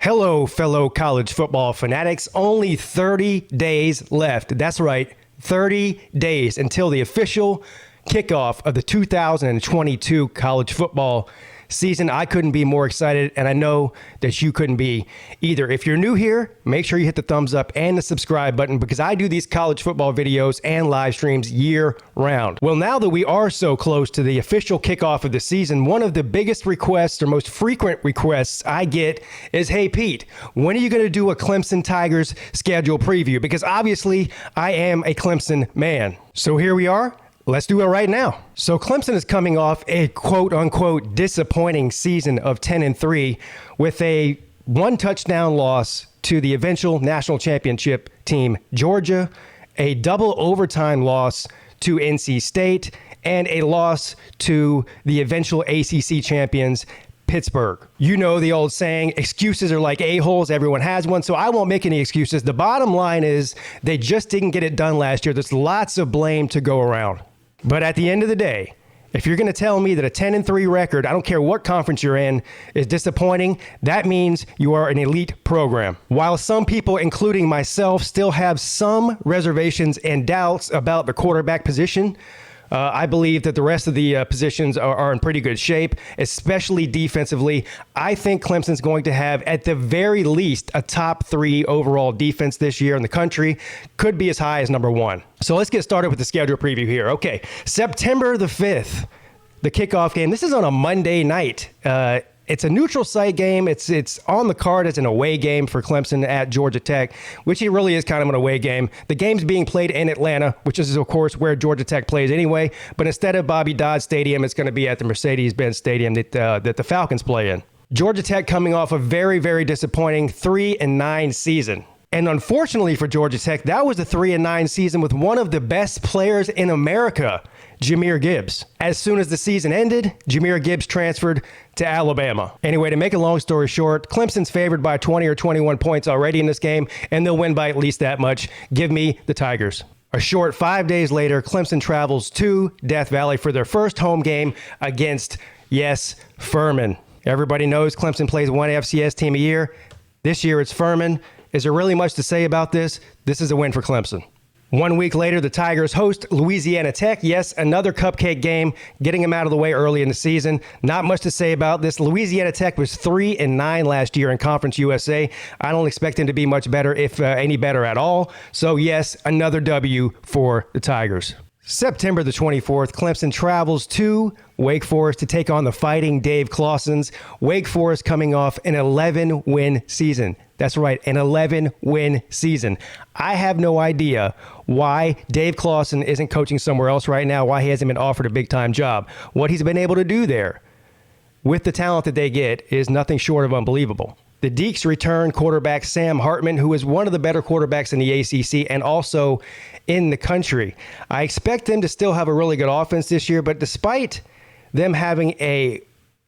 Hello, fellow college football fanatics. Only 30 days left. That's right, 30 days until the official kickoff of the 2022 college football season. I couldn't be more excited, and I know that you couldn't be either. If you're new here, make sure you hit the thumbs up and the subscribe button because I do these college football videos and live streams year round. Well, now that we are so close to the official kickoff of the season, one of the biggest requests or most frequent requests I get is, hey, Pete, when are you going to do a Clemson Tigers schedule preview? Because obviously I am a Clemson man. So here we are. Let's do it right now. So Clemson is coming off a quote-unquote disappointing season of 10-3 with a one-touchdown loss to the eventual national championship team, Georgia, a double overtime loss to NC State, and a loss to the eventual ACC champions, Pittsburgh. You know the old saying, excuses are like a-holes. Everyone has one, so I won't make any excuses. The bottom line is they just didn't get it done last year. There's lots of blame to go around. But at the end of the day, if you're going to tell me that a 10-3 record, I don't care what conference you're in, is disappointing, that means you are an elite program. While some people, including myself, still have some reservations and doubts about the quarterback position, I believe that the rest of the positions are in pretty good shape, especially defensively. I think Clemson's going to have, at the very least, a top 3 overall defense this year in the country. Could be as high as number 1. So let's get started with the schedule preview here. Okay, September the 5th, the kickoff game. This is on a Monday night. It's a neutral site game. It's on the card as an away game for Clemson at Georgia Tech, which it really is kind of an away game. The game's being played in Atlanta, which is, of course, where Georgia Tech plays anyway. But instead of Bobby Dodd Stadium, it's going to be at the Mercedes-Benz Stadium that the Falcons play in. Georgia Tech coming off a very, very disappointing 3-9 season. And unfortunately for Georgia Tech, that was a 3-9 season with one of the best players in America, Jahmyr Gibbs. As soon as the season ended, Jahmyr Gibbs transferred to Alabama. Anyway, to make a long story short, Clemson's favored by 20 or 21 points already in this game, and they'll win by at least that much. Give me the Tigers. A short 5 days later, Clemson travels to Death Valley for their first home game against, yes, Furman. Everybody knows Clemson plays one FCS team a year. This year it's Furman. Is there really much to say about this? This is a win for Clemson. 1 week later, the Tigers host Louisiana Tech. Yes, another cupcake game, getting them out of the way early in the season. Not much to say about this. Louisiana Tech was 3-9 last year in Conference USA. I don't expect them to be much better, if any better at all. So yes, another W for the Tigers. September the 24th, Clemson travels to Wake Forest to take on the Fighting Dave Clawsons. Wake Forest coming off an 11-win season. That's right, an 11-win season. I have no idea why Dave Clawson isn't coaching somewhere else right now, why he hasn't been offered a big-time job. What he's been able to do there with the talent that they get is nothing short of unbelievable. The Deacs return quarterback Sam Hartman, who is one of the better quarterbacks in the ACC and also in the country. I expect them to still have a really good offense this year, but despite them having a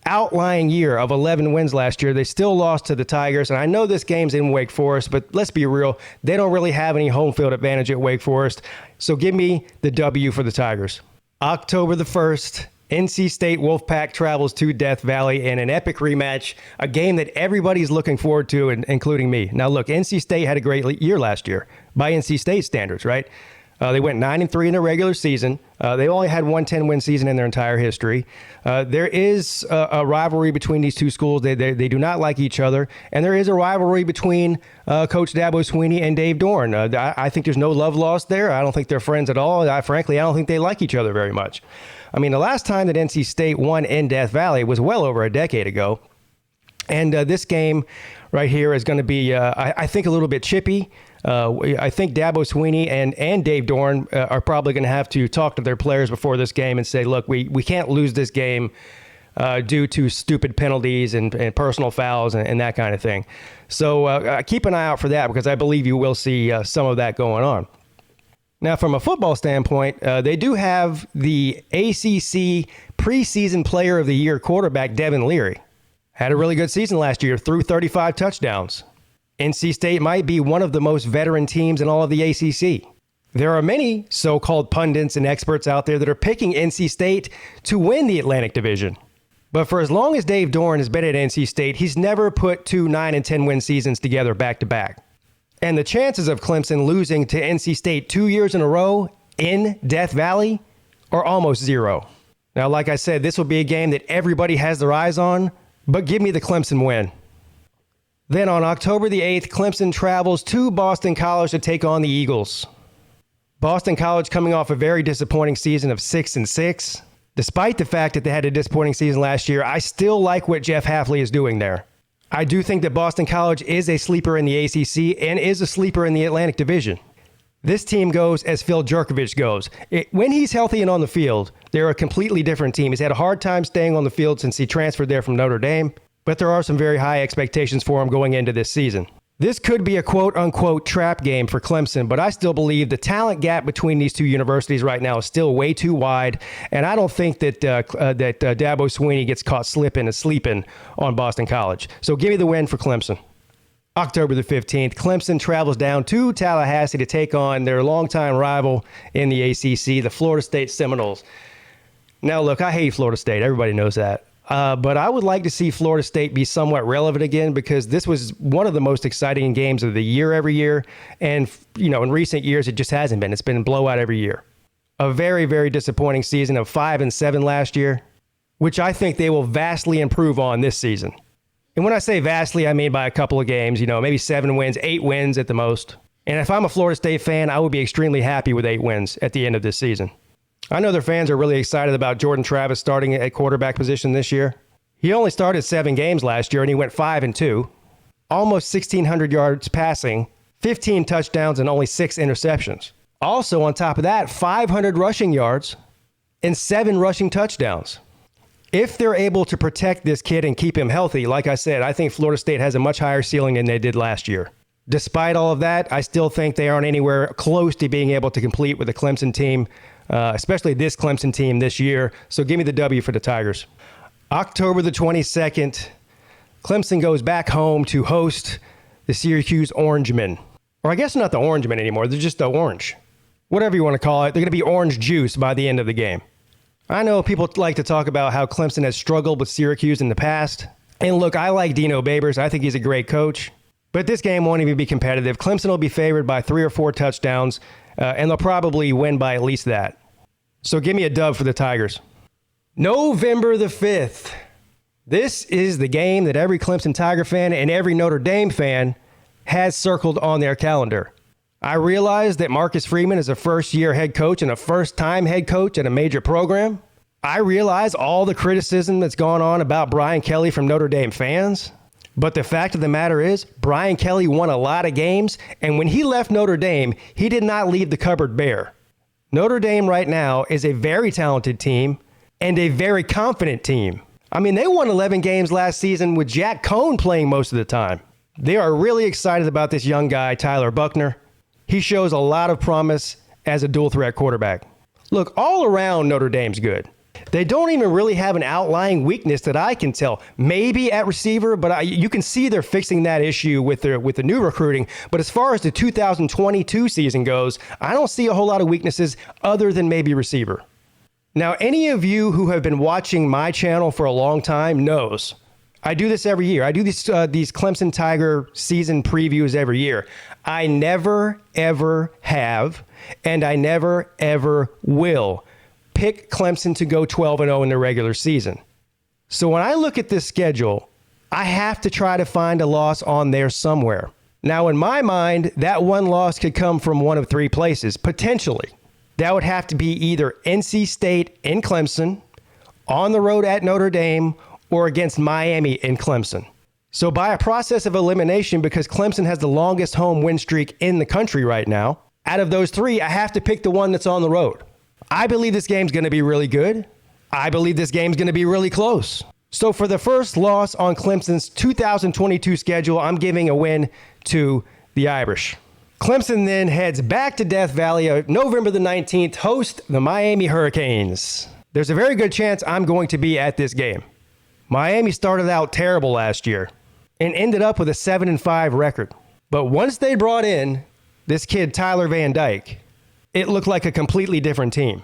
outlying year of 11 wins last year, they still lost to the Tigers. And I know this game's in Wake Forest, but let's be real, they don't really have any home field advantage at Wake Forest. So give me the W for the Tigers. October the 1st, NC State Wolfpack travels to Death Valley in an epic rematch, a game that everybody's looking forward to, including me. Now look, NC State had a great year last year by NC State standards, right? They went 9-3 in the regular season. They only had one 10-win season in their entire history. There is a rivalry between these two schools. They do not like each other. And there is a rivalry between Coach Dabo Swinney and Dave Dorn. I think there's no love lost there. I don't think they're friends at all. Frankly, I don't think they like each other very much. I mean, the last time that NC State won in Death Valley was well over a decade ago. And this game right here is going to be, I think, a little bit chippy. I think Dabo Swinney and Dave Dorn are probably going to have to talk to their players before this game and say, look, we can't lose this game due to stupid penalties and personal fouls and that kind of thing. So keep an eye out for that because I believe you will see some of that going on. Now, from a football standpoint, they do have the ACC preseason player of the year quarterback, Devin Leary. Had a really good season last year, threw 35 touchdowns. NC State might be one of the most veteran teams in all of the ACC. There are many so-called pundits and experts out there that are picking NC State to win the Atlantic Division. But for as long as Dave Doeren has been at NC State, he's never put 2 9 and 10 win seasons together back to back. And the chances of Clemson losing to NC State 2 years in a row in Death Valley are almost zero. Now, like I said, this will be a game that everybody has their eyes on, but give me the Clemson win. Then on October the 8th, Clemson travels to Boston College to take on the Eagles. Boston College coming off a very disappointing season of 6-6. Despite the fact that they had a disappointing season last year, I still like what Jeff Hafley is doing there. I do think that Boston College is a sleeper in the ACC and is a sleeper in the Atlantic Division. This team goes as Phil Jerkovich goes. When he's healthy and on the field, they're a completely different team. He's had a hard time staying on the field since he transferred there from Notre Dame, but there are some very high expectations for him going into this season. This could be a quote-unquote trap game for Clemson, but I still believe the talent gap between these two universities right now is still way too wide, and I don't think that Dabo Swinney gets caught slipping and sleeping on Boston College. So give me the win for Clemson. October the 15th, Clemson travels down to Tallahassee to take on their longtime rival in the ACC, the Florida State Seminoles. Now, look, I hate Florida State. Everybody knows that. But I would like to see Florida State be somewhat relevant again because this was one of the most exciting games of the year every year. And, in recent years, it just hasn't been. It's been a blowout every year. A very, very disappointing season of 5-7 last year, which I think they will vastly improve on this season. And when I say vastly, I mean by a couple of games, maybe 7 wins, 8 wins at the most. And if I'm a Florida State fan, I would be extremely happy with 8 wins at the end of this season. I know their fans are really excited about Jordan Travis starting at quarterback position this year. He only started 7 games last year, and he went 5-2. Almost 1,600 yards passing, 15 touchdowns, and only 6 interceptions. Also, on top of that, 500 rushing yards and 7 rushing touchdowns. If they're able to protect this kid and keep him healthy, like I said, I think Florida State has a much higher ceiling than they did last year. Despite all of that, I still think they aren't anywhere close to being able to compete with the Clemson team, especially this Clemson team this year. So give me the W for the Tigers. October the 22nd, Clemson goes back home to host the Syracuse Orangemen. Or I guess not the Orangemen anymore. They're just the Orange. Whatever you want to call it. They're going to be orange juice by the end of the game. I know people like to talk about how Clemson has struggled with Syracuse in the past. And look, I like Dino Babers. I think he's a great coach. But this game won't even be competitive. Clemson will be favored by 3 or 4 touchdowns, and they'll probably win by at least that. So give me a dub for the Tigers. November the 5th. This is the game that every Clemson Tiger fan and every Notre Dame fan has circled on their calendar. I realize that Marcus Freeman is a first-year head coach and a first-time head coach at a major program. I realize all the criticism that's gone on about Brian Kelly from Notre Dame fans. But the fact of the matter is, Brian Kelly won a lot of games, and when he left Notre Dame, he did not leave the cupboard bare. Notre Dame right now is a very talented team and a very confident team. I mean, they won 11 games last season with Jack Cohn playing most of the time. They are really excited about this young guy, Tyler Buckner. He shows a lot of promise as a dual-threat quarterback. Look, all around Notre Dame's good. They don't even really have an outlying weakness that I can tell. Maybe at receiver, but you can see they're fixing that issue with the new recruiting. But as far as the 2022 season goes, I don't see a whole lot of weaknesses other than maybe receiver. Now, any of you who have been watching my channel for a long time knows I do this every year. I do these Clemson Tiger season previews every year. I never, ever have, and I never, ever will pick Clemson to go 12-0 in the regular season. So when I look at this schedule, I have to try to find a loss on there somewhere. Now, in my mind, that one loss could come from one of 3 places, potentially. That would have to be either NC State in Clemson, on the road at Notre Dame, or against Miami in Clemson. So by a process of elimination, because Clemson has the longest home win streak in the country right now, out of those 3, I have to pick the one that's on the road. I believe this game's going to be really good. I believe this game's going to be really close. So for the first loss on Clemson's 2022 schedule, I'm giving a win to the Irish. Clemson then heads back to Death Valley on November the 19th, host the Miami Hurricanes. There's a very good chance I'm going to be at this game. Miami started out terrible last year and ended up with a 7-5 record. But once they brought in this kid, Tyler Van Dyke, it looked like a completely different team.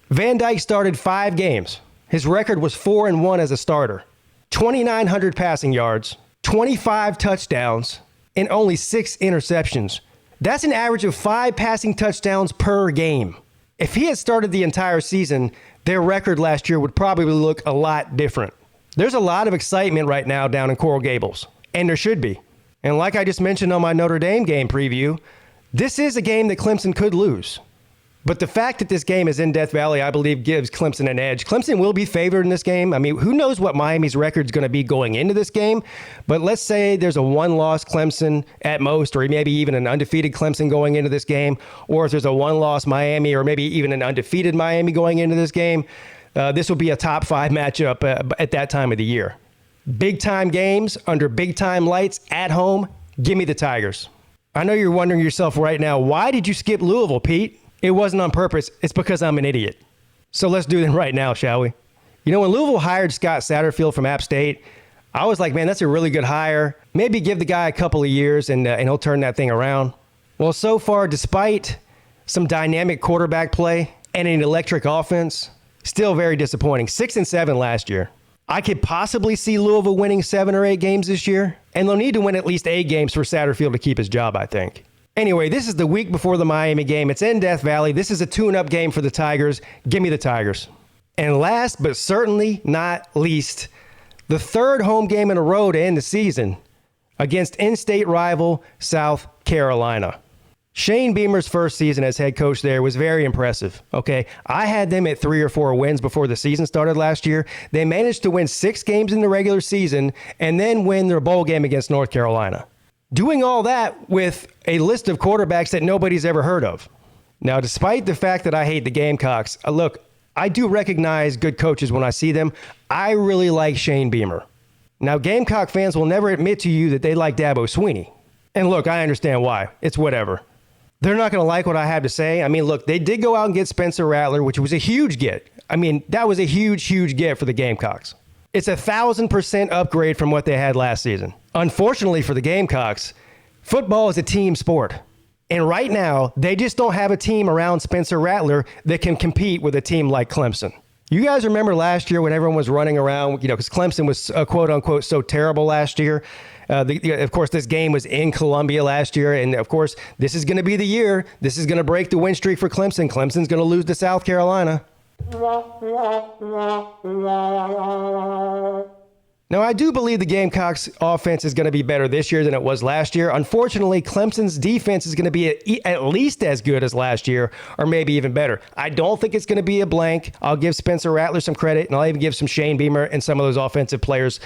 Van Dyke started 5 games. His record was 4-1 as a starter. 2,900 passing yards, 25 touchdowns, and only 6 interceptions. That's an average of 5 passing touchdowns per game. If he had started the entire season, their record last year would probably look a lot different. There's a lot of excitement right now down in Coral Gables, and there should be. And like I just mentioned on my Notre Dame game preview, this is a game that Clemson could lose. But the fact that this game is in Death Valley, I believe, gives Clemson an edge. Clemson will be favored in this game. I mean, who knows what Miami's record is going to be going into this game? But let's say there's a one-loss Clemson at most, or maybe even an undefeated Clemson going into this game, or if there's a one-loss Miami, or maybe even an undefeated Miami going into this game, this will be a top 5 matchup at that time of the year. Big-time games under big-time lights at home, give me the Tigers. I know you're wondering yourself right now, why did you skip Louisville, Pete? It wasn't on purpose. It's because I'm an idiot. So let's do it right now, shall we? You know, when Louisville hired Scott Satterfield from App State, I was like, man, that's a really good hire. Maybe give the guy a couple of years and he'll turn that thing around. Well, so far, despite some dynamic quarterback play and an electric offense, still very disappointing. 6-7 last year. I could possibly see Louisville winning 7 or 8 games this year, and they'll need to win at least 8 games for Satterfield to keep his job, I think. Anyway, this is the week before the Miami game. It's in Death Valley. This is a tune-up game for the Tigers. Give me the Tigers. And last but certainly not least, the third home game in a row to end the season against in-state rival South Carolina. Shane Beamer's first season as head coach there was very impressive, okay? I had them at 3 or 4 wins before the season started last year. They managed to win 6 games in the regular season and then win their bowl game against North Carolina. Doing all that with a list of quarterbacks that nobody's ever heard of. Now, despite the fact that I hate the Gamecocks, look, I do recognize good coaches when I see them. I really like Shane Beamer. Now, Gamecock fans will never admit to you that they like Dabo Swinney. And look, I understand why. It's whatever. They're not going to like what I have to say. I mean, look, they did go out and get Spencer Rattler, which was a huge get. I mean, that was a huge get for the Gamecocks. It's 1,000% upgrade from what they had last season. Unfortunately for the Gamecocks, football is a team sport. And right now, they just don't have a team around Spencer Rattler that can compete with a team like Clemson. You guys remember last year when everyone was running around, because Clemson was quote unquote so terrible last year. Of course, this game was in Columbia last year. And of course, this is going to be the year. This is going to break the win streak for Clemson. Clemson's going to lose to South Carolina. Now, I do believe the Gamecocks offense is going to be better this year than it was last year. Unfortunately, Clemson's defense is going to be at least as good as last year, or maybe even better. I don't think it's going to be a blank. I'll give Spencer Rattler some credit, and I'll even give some Shane Beamer and some of those offensive players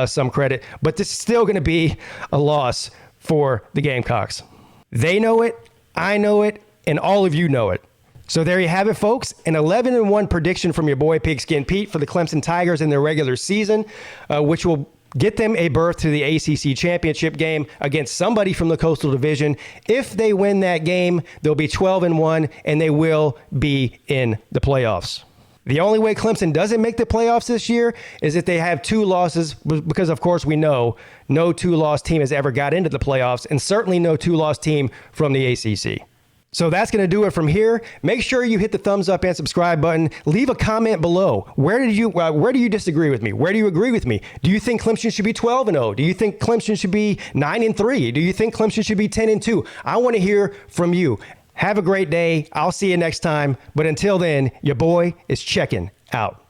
some credit. But this is still going to be a loss for the Gamecocks. They know it, I know it, and all of you know it. So there you have it, folks. An 11-1 prediction from your boy Pigskin Pete for the Clemson Tigers in their regular season, which will get them a berth to the ACC championship game against somebody from the Coastal Division. If they win that game, they'll be 12-1, and they will be in the playoffs. The only way Clemson doesn't make the playoffs this year is if they have 2 losses, because, of course, we know no 2-loss team has ever got into the playoffs, and certainly no 2-loss team from the ACC. So that's going to do it from here. Make sure you hit the thumbs up and subscribe button. Leave a comment below. Where do you disagree with me? Where do you agree with me? Do you think Clemson should be 12-0? Do you think Clemson should be 9-3? Do you think Clemson should be 10-2? I want to hear from you. Have a great day. I'll see you next time. But until then, your boy is checking out.